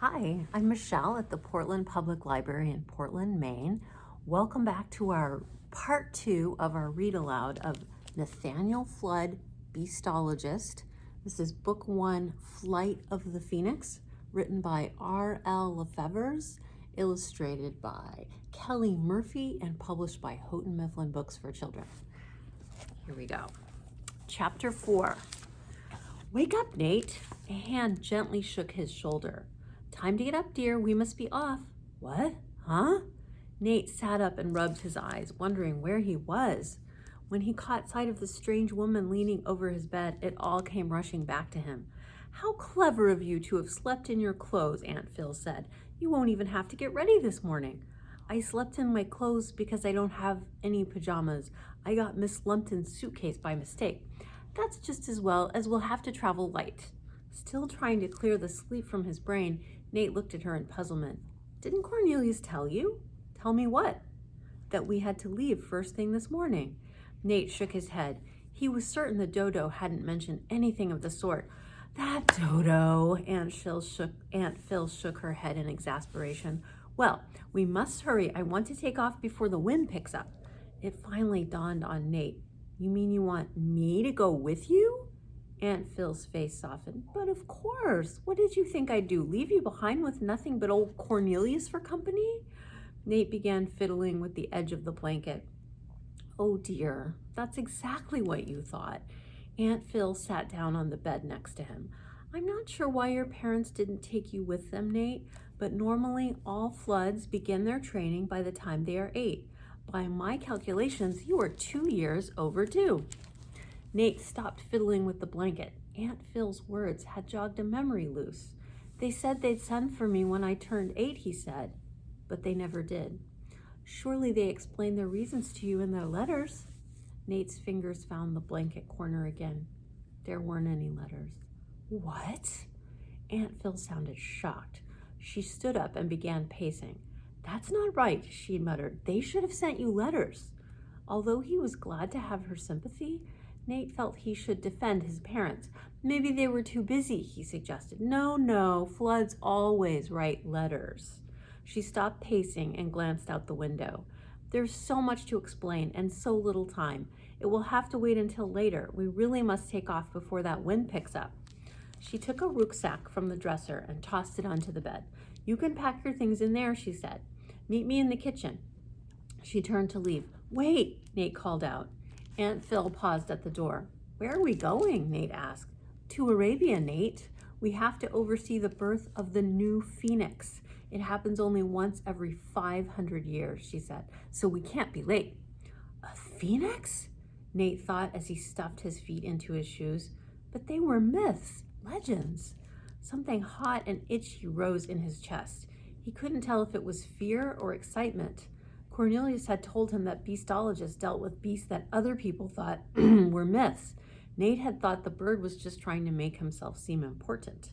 Hi, I'm Michele at the Portland Public Library in Portland, Maine. Welcome back to our part 2 of our read aloud of Nathaniel Fludd, Beastologist. This is book 1, Flight of the Phoenix, written by R.L. LaFevers, illustrated by Kelly Murphy, and published by Houghton Mifflin Books for Children. Here we go. Chapter 4. Wake up, Nate. A hand gently shook his shoulder. Time to get up, dear. We must be off. What? Huh? Nate sat up and rubbed his eyes, wondering where he was. When he caught sight of the strange woman leaning over his bed, it all came rushing back to him. How clever of you to have slept in your clothes, Aunt Phil said. You won't even have to get ready this morning. I slept in my clothes because I don't have any pajamas. I got Miss Lumpton's suitcase by mistake. That's just as well, as we'll have to travel light. Still trying to clear the sleep from his brain, Nate looked at her in puzzlement. Didn't Cornelius tell you? Tell me what? That we had to leave first thing this morning. Nate shook his head. He was certain the dodo hadn't mentioned anything of the sort. That dodo, Aunt Phil shook her head in exasperation. Well, we must hurry. I want to take off before the wind picks up. It finally dawned on Nate. You mean you want me to go with you? Aunt Phil's face softened. But of course. What did you think I'd do? Leave you behind with nothing but old Cornelius for company? Nate began fiddling with the edge of the blanket. Oh dear, that's exactly what you thought. Aunt Phil sat down on the bed next to him. I'm not sure why your parents didn't take you with them, Nate, but normally all Floods begin their training by the time they are 8. By my calculations, you are 2 years overdue. Nate stopped fiddling with the blanket. Aunt Phil's words had jogged a memory loose. They said they'd send for me when I turned 8, he said, but they never did. Surely they explained their reasons to you in their letters. Nate's fingers found the blanket corner again. There weren't any letters. What? Aunt Phil sounded shocked. She stood up and began pacing. That's not right, she muttered. They should have sent you letters. Although he was glad to have her sympathy, Nate felt he should defend his parents. Maybe they were too busy, he suggested. No, Floods always write letters. She stopped pacing and glanced out the window. There's so much to explain and so little time. It will have to wait until later. We really must take off before that wind picks up. She took a rucksack from the dresser and tossed it onto the bed. You can pack your things in there, she said. Meet me in the kitchen. She turned to leave. Wait, Nate called out. Aunt Phil paused at the door. Where are we going? Nate asked. To Arabia, Nate. We have to oversee the birth of the new phoenix. It happens only once every 500 years, she said, so we can't be late. A phoenix? Nate thought as he stuffed his feet into his shoes. But they were myths, legends. Something hot and itchy rose in his chest. He couldn't tell if it was fear or excitement. Cornelius had told him that Beastologists dealt with beasts that other people thought were myths. Nate had thought the bird was just trying to make himself seem important.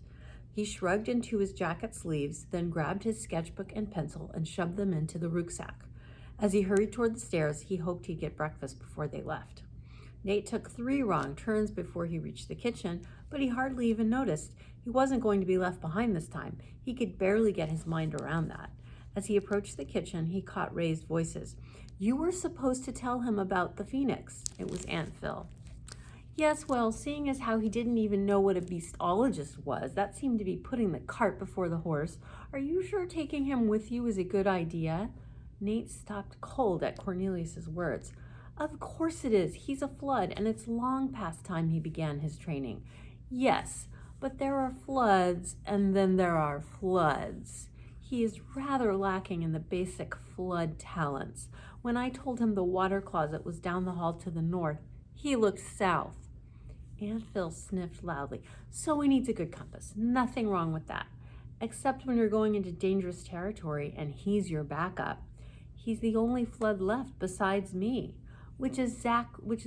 He shrugged into his jacket sleeves, then grabbed his sketchbook and pencil and shoved them into the rucksack. As he hurried toward the stairs, he hoped he'd get breakfast before they left. Nate took 3 wrong turns before he reached the kitchen, but he hardly even noticed. He wasn't going to be left behind this time. He could barely get his mind around that. As he approached the kitchen, he caught raised voices. You were supposed to tell him about the phoenix. It was Aunt Phil. Yes, well, seeing as how he didn't even know what a beastologist was, that seemed to be putting the cart before the horse. Are you sure taking him with you is a good idea? Nate stopped cold at Cornelius's words. Of course it is. He's a Flood, and it's long past time he began his training. Yes, but there are Floods, and then there are Floods. He is rather lacking in the basic Flood talents. When I told him the water closet was down the hall to the north, he looked south. Aunt Phil sniffed loudly. So he needs a good compass. Nothing wrong with that. Except when you're going into dangerous territory and he's your backup. He's the only Flood left besides me, which is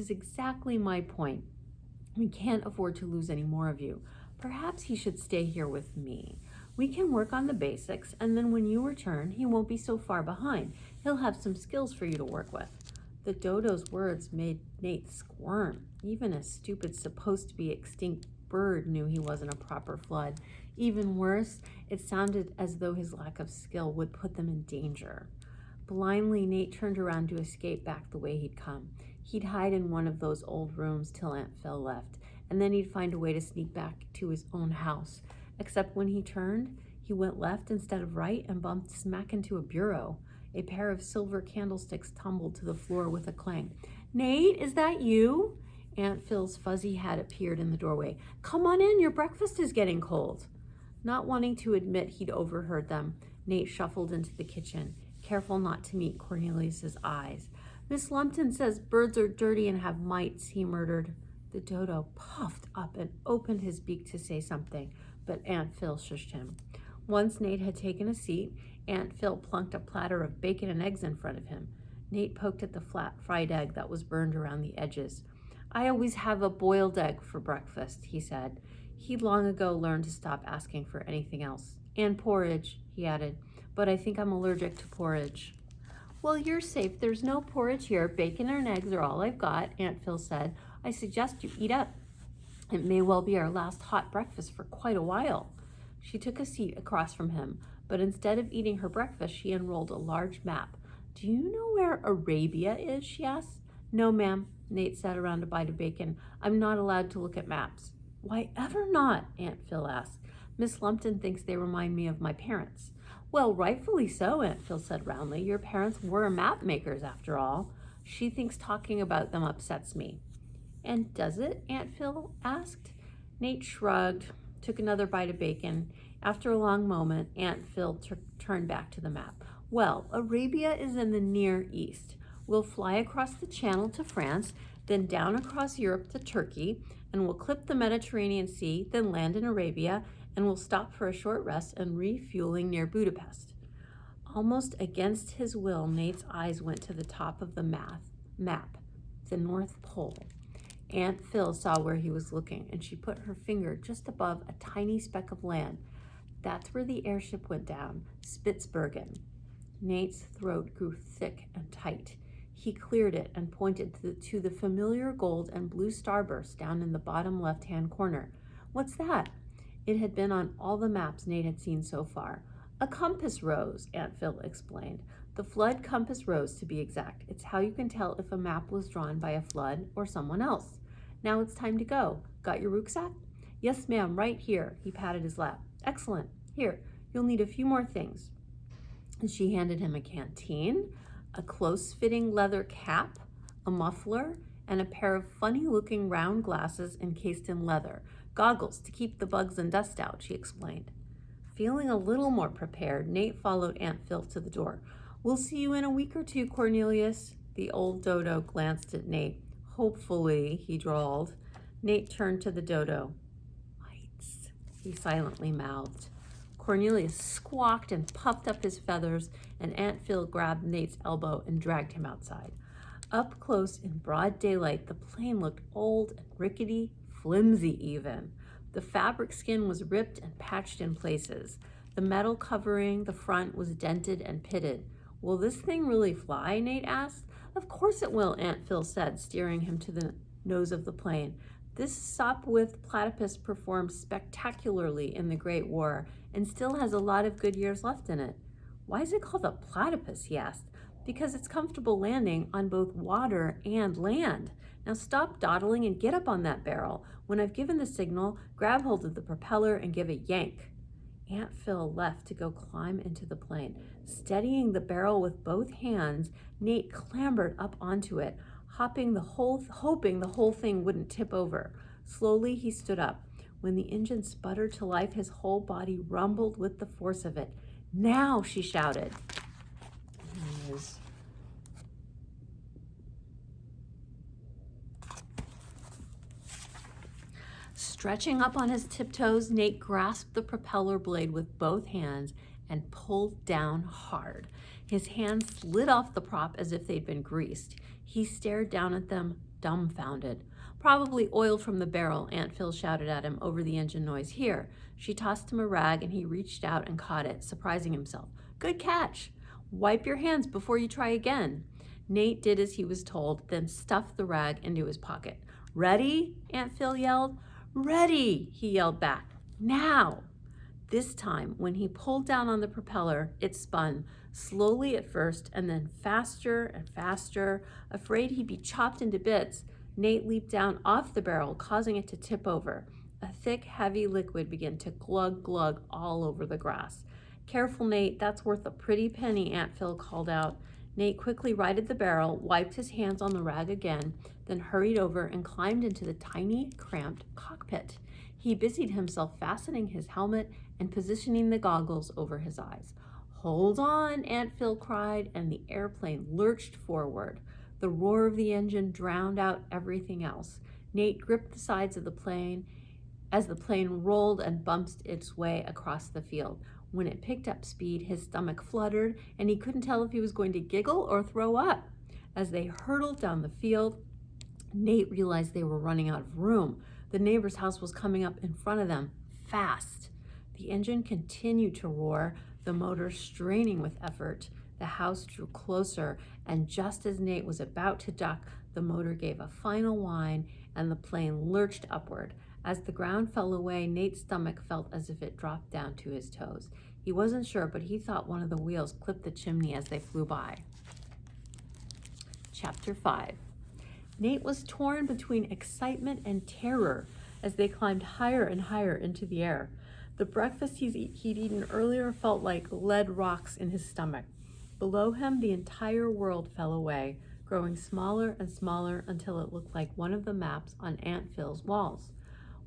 exactly my point. We can't afford to lose any more of you. Perhaps he should stay here with me. We can work on the basics, and then when you return, he won't be so far behind. He'll have some skills for you to work with. The dodo's words made Nate squirm. Even a stupid, supposed-to-be-extinct bird knew he wasn't a proper Flood. Even worse, it sounded as though his lack of skill would put them in danger. Blindly, Nate turned around to escape back the way he'd come. He'd hide in one of those old rooms till Aunt Phil left, and then he'd find a way to sneak back to his own house. Except when he turned, he went left instead of right and bumped smack into a bureau. A pair of silver candlesticks tumbled to the floor with a clang. "Nate, is that you?" Aunt Phil's fuzzy hat appeared in the doorway. "Come on in, your breakfast is getting cold." Not wanting to admit he'd overheard them, Nate shuffled into the kitchen, careful not to meet Cornelius's eyes. "Miss Lumpton says birds are dirty and have mites," he murmured. The dodo puffed up and opened his beak to say something, but Aunt Phil shushed him. Once Nate had taken a seat, Aunt Phil plunked a platter of bacon and eggs in front of him. Nate poked at the flat fried egg that was burned around the edges. "I always have a boiled egg for breakfast," he said. He'd long ago learned to stop asking for anything else. "And porridge," he added, "but I think I'm allergic to porridge." "Well, you're safe. There's no porridge here. Bacon and eggs are all I've got," Aunt Phil said. "I suggest you eat up. It may well be our last hot breakfast for quite a while." She took a seat across from him, but instead of eating her breakfast, she unrolled a large map. "Do you know where Arabia is?" she asked. "No, ma'am." Nate sat around a bite of bacon. "I'm not allowed to look at maps." "Why ever not?" Aunt Phil asked. "Miss Lumpton thinks they remind me of my parents." "Well, rightfully so," Aunt Phil said roundly. "Your parents were map makers, after all." "She thinks talking about them upsets me." "And does it?" Aunt Phil asked. Nate shrugged, took another bite of bacon. After a long moment, Aunt Phil turned back to the map. "Well, Arabia is in the Near East. We'll fly across the Channel to France, then down across Europe to Turkey, and we'll clip the Mediterranean Sea, then land in Arabia, and we'll stop for a short rest and refueling near Budapest." Almost against his will, Nate's eyes went to the top of the map, the North Pole. Aunt Phil saw where he was looking, and she put her finger just above a tiny speck of land. "That's where the airship went down, Spitzbergen." Nate's throat grew thick and tight. He cleared it and pointed to the familiar gold and blue starburst down in the bottom left-hand corner. "What's that?" It had been on all the maps Nate had seen so far. "A compass rose," Aunt Phil explained. "The Fludd compass rose, to be exact. It's how you can tell if a map was drawn by a Fludd or someone else. Now it's time to go. Got your rucksack?" "Yes, ma'am, right here." He patted his lap. "Excellent. Here, you'll need a few more things." And she handed him a canteen, a close-fitting leather cap, a muffler, and a pair of funny-looking round glasses encased in leather. "Goggles to keep the bugs and dust out," she explained. Feeling a little more prepared, Nate followed Aunt Phil to the door. "We'll see you in a week or two, Cornelius." The old dodo glanced at Nate. "Hopefully," he drawled. Nate turned to the dodo. "Mites," he silently mouthed. Cornelius squawked and puffed up his feathers, and Aunt Phil grabbed Nate's elbow and dragged him outside. Up close in broad daylight, the plane looked old and rickety, flimsy even. The fabric skin was ripped and patched in places. The metal covering the front was dented and pitted. "Will this thing really fly?" Nate asked. "Of course it will," Aunt Phil said, steering him to the nose of the plane. "This Sopwith platypus performed spectacularly in the Great War and still has a lot of good years left in it." "Why is it called a platypus?" he asked. "Because it's comfortable landing on both water and land. Now stop dawdling and get up on that barrel. When I've given the signal, grab hold of the propeller and give a yank." Aunt Phil left to go climb into the plane. Steadying the barrel with both hands, Nate clambered up onto it, hoping the whole thing wouldn't tip over. Slowly he stood up. When the engine sputtered to life, his whole body rumbled with the force of it. "Now!" she shouted. Stretching up on his tiptoes, Nate grasped the propeller blade with both hands and pulled down hard. His hands slid off the prop as if they'd been greased. He stared down at them, dumbfounded. "Probably oil from the barrel," Aunt Phil shouted at him over the engine noise. "Here." She tossed him a rag and he reached out and caught it, surprising himself. "Good catch." "Wipe your hands before you try again." Nate did as he was told, then stuffed the rag into his pocket. "Ready?" Aunt Phil yelled. "Ready," he yelled back. "Now." This time, when he pulled down on the propeller, it spun, slowly at first, and then faster and faster. Afraid he'd be chopped into bits, Nate leaped down off the barrel, causing it to tip over. A thick, heavy liquid began to glug, glug all over the grass. "Careful, Nate, that's worth a pretty penny," Aunt Phil called out. Nate quickly righted the barrel, wiped his hands on the rag again, then hurried over and climbed into the tiny, cramped cockpit. He busied himself fastening his helmet and positioning the goggles over his eyes. "Hold on," Aunt Phil cried, and the airplane lurched forward. The roar of the engine drowned out everything else. Nate gripped the sides of the plane as the plane rolled and bumped its way across the field. When it picked up speed, his stomach fluttered, and he couldn't tell if he was going to giggle or throw up. As they hurtled down the field, Nate realized they were running out of room. The neighbor's house was coming up in front of them, fast. The engine continued to roar, the motor straining with effort. The house drew closer, and just as Nate was about to duck, the motor gave a final whine, and the plane lurched upward. As the ground fell away, Nate's stomach felt as if it dropped down to his toes. He wasn't sure, but he thought one of the wheels clipped the chimney as they flew by. Chapter 5. Nate was torn between excitement and terror as they climbed higher and higher into the air. The breakfast he'd eaten earlier felt like lead rocks in his stomach. Below him, the entire world fell away, growing smaller and smaller until it looked like one of the maps on Aunt Phil's walls.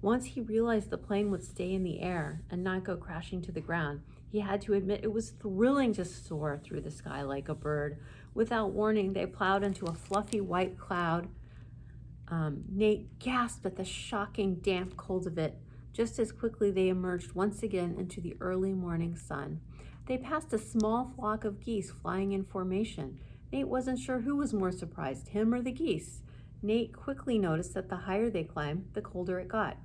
Once he realized the plane would stay in the air and not go crashing to the ground, he had to admit it was thrilling to soar through the sky like a bird. Without warning, they plowed into a fluffy white cloud. Nate gasped at the shocking damp cold of it. Just as quickly, they emerged once again into the early morning sun. They passed a small flock of geese flying in formation. Nate wasn't sure who was more surprised, him or the geese. Nate quickly noticed that the higher they climbed, the colder it got.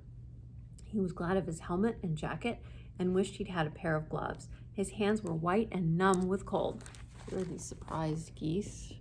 He was glad of his helmet and jacket and wished he'd had a pair of gloves. His hands were white and numb with cold. Here are these surprised geese.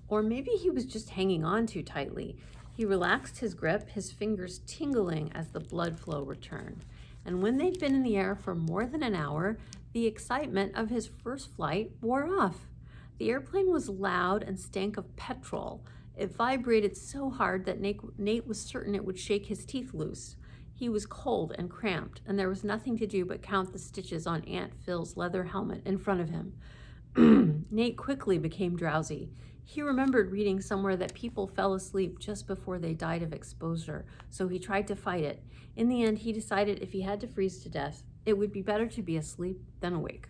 Or maybe he was just hanging on too tightly. He relaxed his grip, his fingers tingling as the blood flow returned. And when they'd been in the air for more than an hour, the excitement of his first flight wore off. The airplane was loud and stank of petrol. It vibrated so hard that Nate was certain it would shake his teeth loose. He was cold and cramped, and there was nothing to do but count the stitches on Aunt Phil's leather helmet in front of him. Nate quickly became drowsy. He remembered reading somewhere that people fell asleep just before they died of exposure, so he tried to fight it. In the end, he decided if he had to freeze to death, it would be better to be asleep than awake.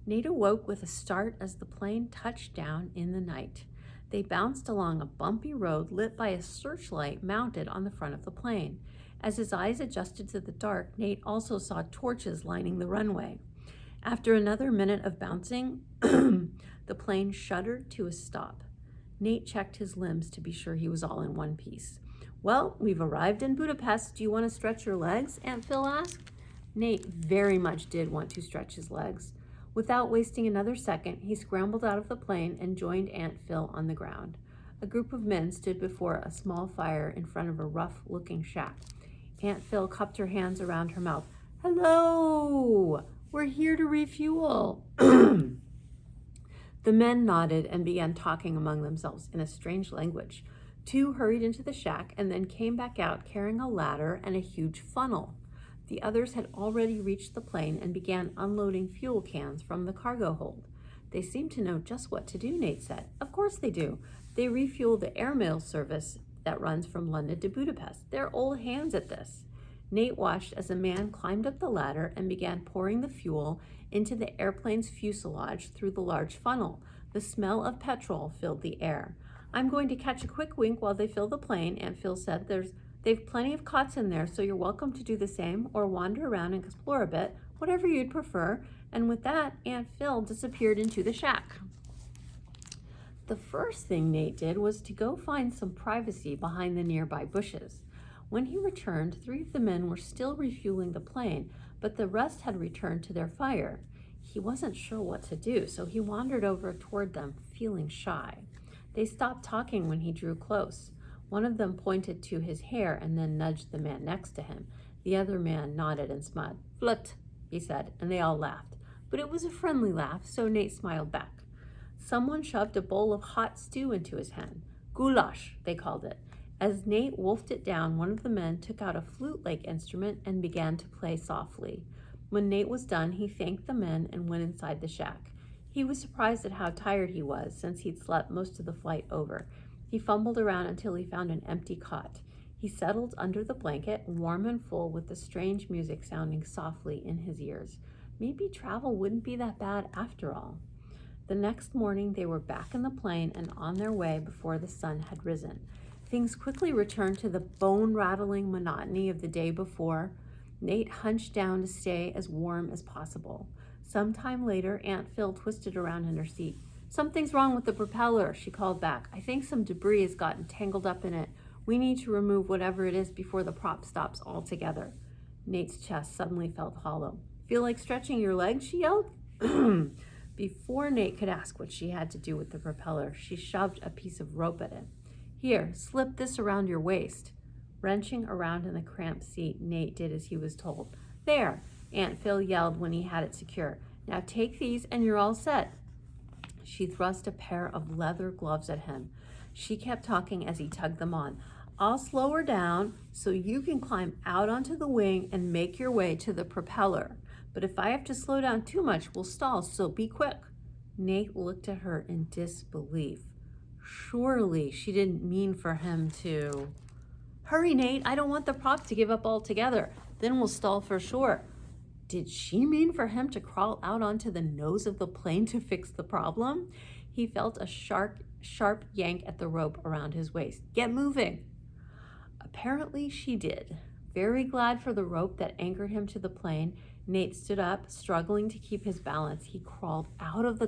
Nate awoke with a start as the plane touched down in the night. They bounced along a bumpy road lit by a searchlight mounted on the front of the plane. As his eyes adjusted to the dark, Nate also saw torches lining the runway. After another minute of bouncing, the plane shuddered to a stop. Nate checked his limbs to be sure he was all in one piece. "Well, we've arrived in Budapest. Do you want to stretch your legs?" Aunt Phil asked. Nate very much did want to stretch his legs. Without wasting another second, he scrambled out of the plane and joined Aunt Phil on the ground. A group of men stood before a small fire in front of a rough-looking shack. Aunt Phil cupped her hands around her mouth. "Hello! We're here to refuel." The men nodded and began talking among themselves in a strange language. Two hurried into the shack and then came back out carrying a ladder and a huge funnel. The others had already reached the plane and began unloading fuel cans from the cargo hold. "They seem to know just what to do," Nate said. "Of course they do. They refuel the airmail service that runs from London to Budapest. They're old hands at this." Nate watched as a man climbed up the ladder and began pouring the fuel into the airplane's fuselage through the large funnel. The smell of petrol filled the air. "I'm going to catch a quick wink while they fill the plane," Aunt Phil said. They've plenty of cots in there, so you're welcome to do the same or wander around and explore a bit, whatever you'd prefer." And with that, Aunt Phil disappeared into the shack. The first thing Nate did was to go find some privacy behind the nearby bushes. When he returned, 3 of the men were still refueling the plane, but the rest had returned to their fire. He wasn't sure what to do, so he wandered over toward them, feeling shy. They stopped talking when he drew close. One of them pointed to his hair and then nudged the man next to him. The other man nodded and smiled. "Flut," he said, and they all laughed. But it was a friendly laugh, so Nate smiled back. Someone shoved a bowl of hot stew into his hand. Goulash, they called it. As Nate wolfed it down, one of the men took out a flute-like instrument and began to play softly. When Nate was done, he thanked the men and went inside the shack. He was surprised at how tired he was, since he'd slept most of the flight over. He fumbled around until he found an empty cot. He settled under the blanket, warm and full, with the strange music sounding softly in his ears. Maybe travel wouldn't be that bad after all. The next morning, they were back in the plane and on their way before the sun had risen. Things quickly returned to the bone-rattling monotony of the day before. Nate hunched down to stay as warm as possible. Sometime later, Aunt Phil twisted around in her seat. "Something's wrong with the propeller," she called back. "I think some debris has gotten tangled up in it. We need to remove whatever it is before the prop stops altogether." Nate's chest suddenly felt hollow. "Feel like stretching your legs?" she yelled. Before Nate could ask what she had to do with the propeller, she shoved a piece of rope at him. "Here, slip this around your waist." Wrenching around in the cramped seat, Nate did as he was told. "There," Aunt Phil yelled when he had it secure. "Now take these and you're all set." She thrust a pair of leather gloves at him. She kept talking as he tugged them on. "I'll slow her down so you can climb out onto the wing and make your way to the propeller. But if I have to slow down too much, we'll stall, so be quick." Nate looked at her in disbelief. Surely she didn't mean for him to... "Hurry, Nate, I don't want the prop to give up altogether. Then we'll stall for sure." Did she mean for him to crawl out onto the nose of the plane to fix the problem? He felt a sharp yank at the rope around his waist. "Get moving." Apparently she did. Very glad for the rope that anchored him to the plane, Nate stood up, struggling to keep his balance. He crawled out of the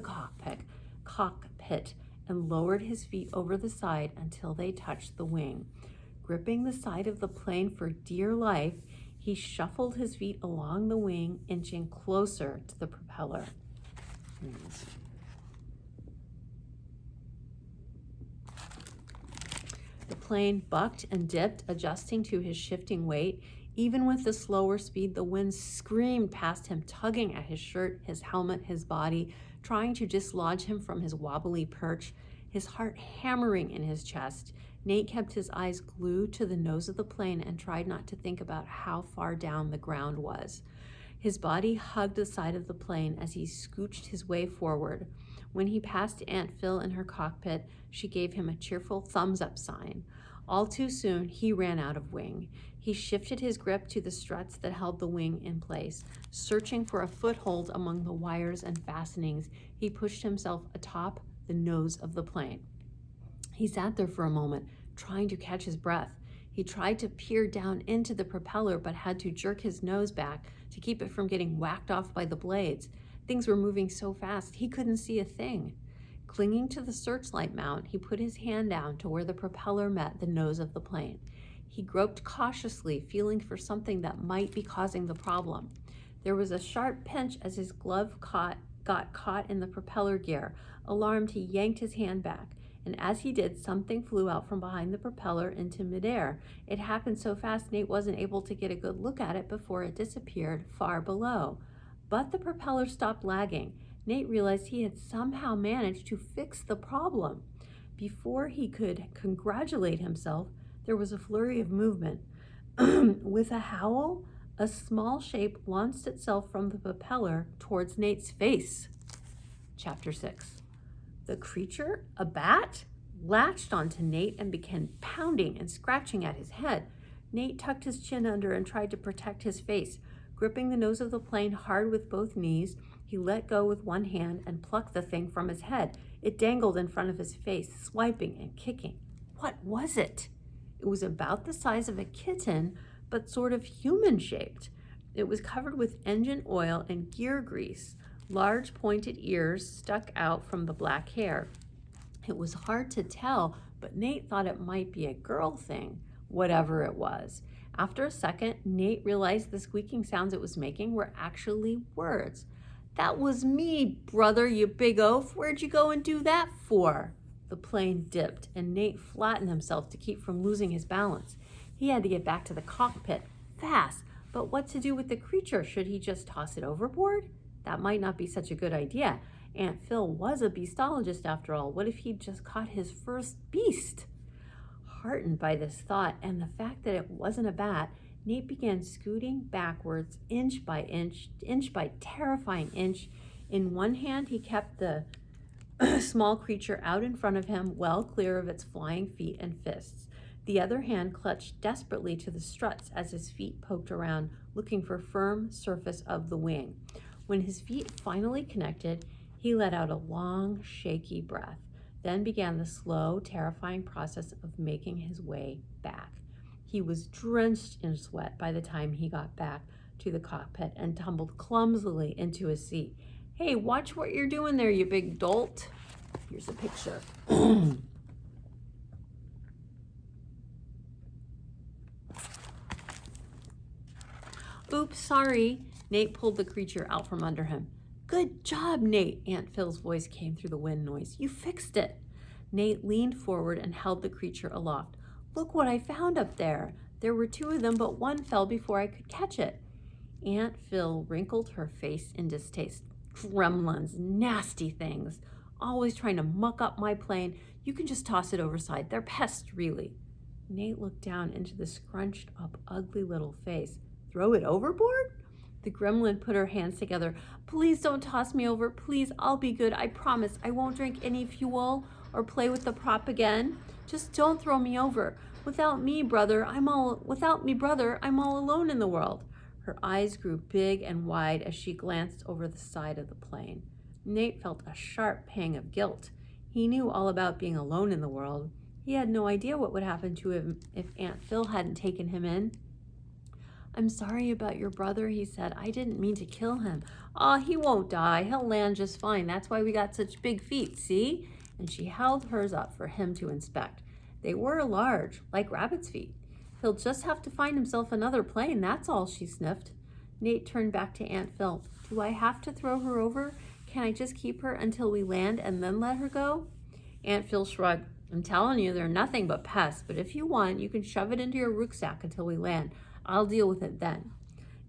cockpit and lowered his feet over the side until they touched the wing. Gripping the side of the plane for dear life, he shuffled his feet along the wing, inching closer to the propeller. The plane bucked and dipped, adjusting to his shifting weight. Even with the slower speed, the wind screamed past him, tugging at his shirt, his helmet, his body, trying to dislodge him from his wobbly perch, his heart hammering in his chest. Nate kept his eyes glued to the nose of the plane and tried not to think about how far down the ground was. His body hugged the side of the plane as he scooched his way forward. When he passed Aunt Phil in her cockpit, she gave him a cheerful thumbs-up sign. All too soon, he ran out of wing. He shifted his grip to the struts that held the wing in place. Searching for a foothold among the wires and fastenings, he pushed himself atop the nose of the plane. He sat there for a moment, trying to catch his breath. He tried to peer down into the propeller, but had to jerk his nose back to keep it from getting whacked off by the blades. Things were moving so fast, he couldn't see a thing. Clinging to the searchlight mount, he put his hand down to where the propeller met the nose of the plane. He groped cautiously, feeling for something that might be causing the problem. There was a sharp pinch as his glove got caught in the propeller gear. Alarmed, he yanked his hand back, and as he did, something flew out from behind the propeller into midair. It happened so fast, Nate wasn't able to get a good look at it before it disappeared far below. But the propeller stopped lagging. Nate realized he had somehow managed to fix the problem. Before he could congratulate himself, there was a flurry of movement. With a howl, a small shape launched itself from the propeller towards Nate's face. Chapter 6. The creature, a bat, latched onto Nate and began pounding and scratching at his head. Nate tucked his chin under and tried to protect his face. Gripping the nose of the plane hard with both knees, he let go with one hand and plucked the thing from his head. It dangled in front of his face, swiping and kicking. What was it? It was about the size of a kitten, but sort of human-shaped. It was covered with engine oil and gear grease. Large pointed ears stuck out from the black hair. It was hard to tell, but Nate thought it might be a girl thing, whatever it was. After a second, Nate realized the squeaking sounds it was making were actually words. "That was me, brother, you big oaf. Where'd you go and do that for?" The plane dipped, and Nate flattened himself to keep from losing his balance. He had to get back to the cockpit fast, But what to do with the creature? Should he just toss it overboard? That might not be such a good idea. Aunt Phil was a beastologist after all. What if he'd just caught his first beast? Heartened by this thought and the fact that it wasn't a bat, Nate began scooting backwards, inch by terrifying inch. In one hand, he kept the small creature out in front of him, well clear of its flying feet and fists. The other hand clutched desperately to the struts as his feet poked around, looking for firm surface of the wing. When his feet finally connected, he let out a long, shaky breath, then began the slow, terrifying process of making his way back. He was drenched in sweat by the time he got back to the cockpit and tumbled clumsily into his seat. Hey, watch what you're doing there, you big dolt. Here's a picture. Oops, sorry. Nate pulled the creature out from under him. Good job, Nate, Aunt Phil's voice came through the wind noise. You fixed it. Nate leaned forward and held the creature aloft. Look what I found up there. There were 2 of them, but one fell before I could catch it. Aunt Phil wrinkled her face in distaste. Gremlins, nasty things. Always trying to muck up my plane. You can just toss it overside. They're pests, really. Nate looked down into the scrunched up, ugly little face. Throw it overboard? The gremlin put her hands together. Please don't toss me over. Please, I'll be good. I promise I won't drink any fuel or play with the prop again. Just don't throw me over. Without me, brother, I'm all alone in the world. Her eyes grew big and wide as she glanced over the side of the plane. Nate felt a sharp pang of guilt. He knew all about being alone in the world. He had no idea what would happen to him if Aunt Phil hadn't taken him in. I'm sorry about your brother, he said. I didn't mean to kill him. Aw, he won't die. He'll land just fine. That's why we got such big feet, see? And she held hers up for him to inspect. They were large, like rabbit's feet. He'll just have to find himself another plane, that's all, she sniffed. Nate turned back to Aunt Phil. Do I have to throw her over? Can I just keep her until we land and then let her go? Aunt Phil shrugged. I'm telling you, they're nothing but pests, but if you want, you can shove it into your rucksack until we land. I'll deal with it then.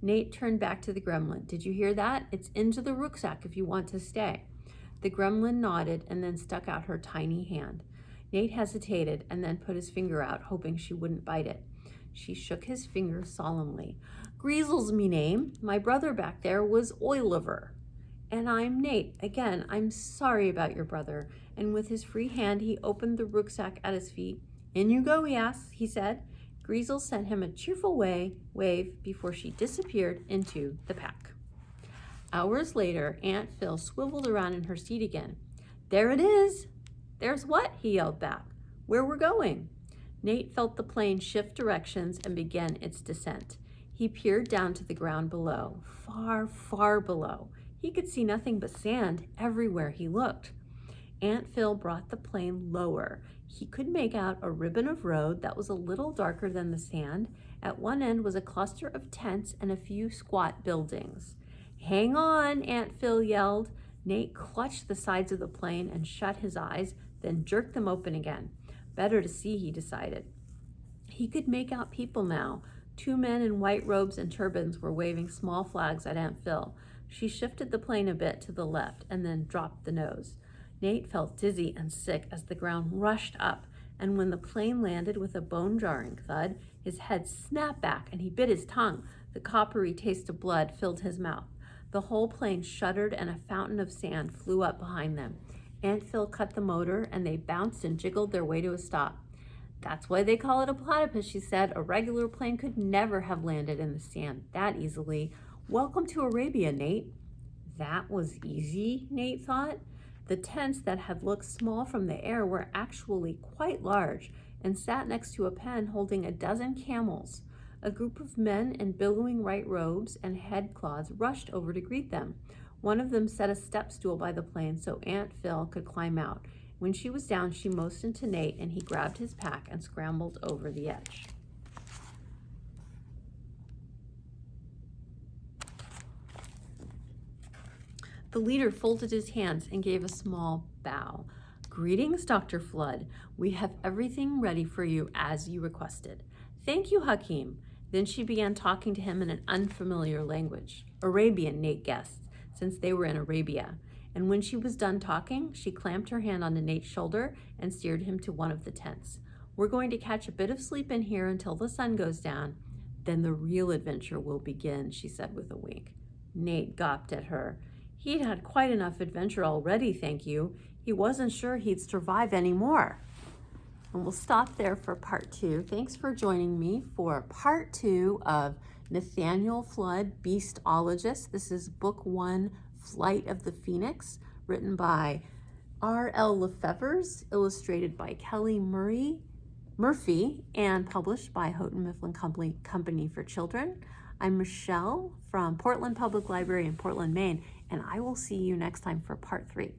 Nate turned back to the gremlin. Did you hear that? It's into the rucksack if you want to stay. The gremlin nodded and then stuck out her tiny hand. Nate hesitated and then put his finger out, hoping she wouldn't bite it. She shook his finger solemnly. Greasel's me name. My brother back there was Oiliver. And I'm Nate. Again, I'm sorry about your brother. And with his free hand, he opened the rucksack at his feet. In you go, he said. Greasel sent him a cheerful wave before she disappeared into the pack. Hours later, Aunt Phil swiveled around in her seat again. There it is. There's what? He yelled back. Where we're going. Nate felt the plane shift directions and began its descent. He peered down to the ground below, far, far below. He could see nothing but sand everywhere he looked. Aunt Phil brought the plane lower. He could make out a ribbon of road that was a little darker than the sand. At one end was a cluster of tents and a few squat buildings. Hang on, Aunt Phil yelled. Nate clutched the sides of the plane and shut his eyes, then jerked them open again. Better to see, he decided. He could make out people now. 2 men in white robes and turbans were waving small flags at Aunt Phil. She shifted the plane a bit to the left and then dropped the nose. Nate felt dizzy and sick as the ground rushed up, and when the plane landed with a bone-jarring thud, his head snapped back and he bit his tongue. The coppery taste of blood filled his mouth. The whole plane shuddered and a fountain of sand flew up behind them. Aunt Phil cut the motor and they bounced and jiggled their way to a stop. That's why they call it a platypus, she said. A regular plane could never have landed in the sand that easily. Welcome to Arabia, Nate. That was easy, Nate thought. The tents that had looked small from the air were actually quite large and sat next to a pen holding a dozen camels. A group of men in billowing white robes and headcloths rushed over to greet them. One of them set a step stool by the plane so Aunt Phil could climb out. When she was down, she motioned to Nate and he grabbed his pack and scrambled over the edge. The leader folded his hands and gave a small bow. Greetings, Dr. Fludd. We have everything ready for you as you requested. Thank you, Hakeem. Then she began talking to him in an unfamiliar language. Arabian, Nate guessed, since they were in Arabia. And when she was done talking, she clamped her hand onto Nate's shoulder and steered him to one of the tents. "We're going to catch a bit of sleep in here until the sun goes down. Then the real adventure will begin," she said with a wink. Nate gawped at her. He'd had quite enough adventure already, thank you. He wasn't sure he'd survive any more. And we'll stop there for part 2. Thanks for joining me for part 2 of Nathaniel Fludd, Beastologist. This is book 1, Flight of the Phoenix, written by R.L. LaFevers, illustrated by Kelly Murphy, and published by Houghton Mifflin Company for Children. I'm Michele from Portland Public Library in Portland, Maine, and I will see you next time for part 3.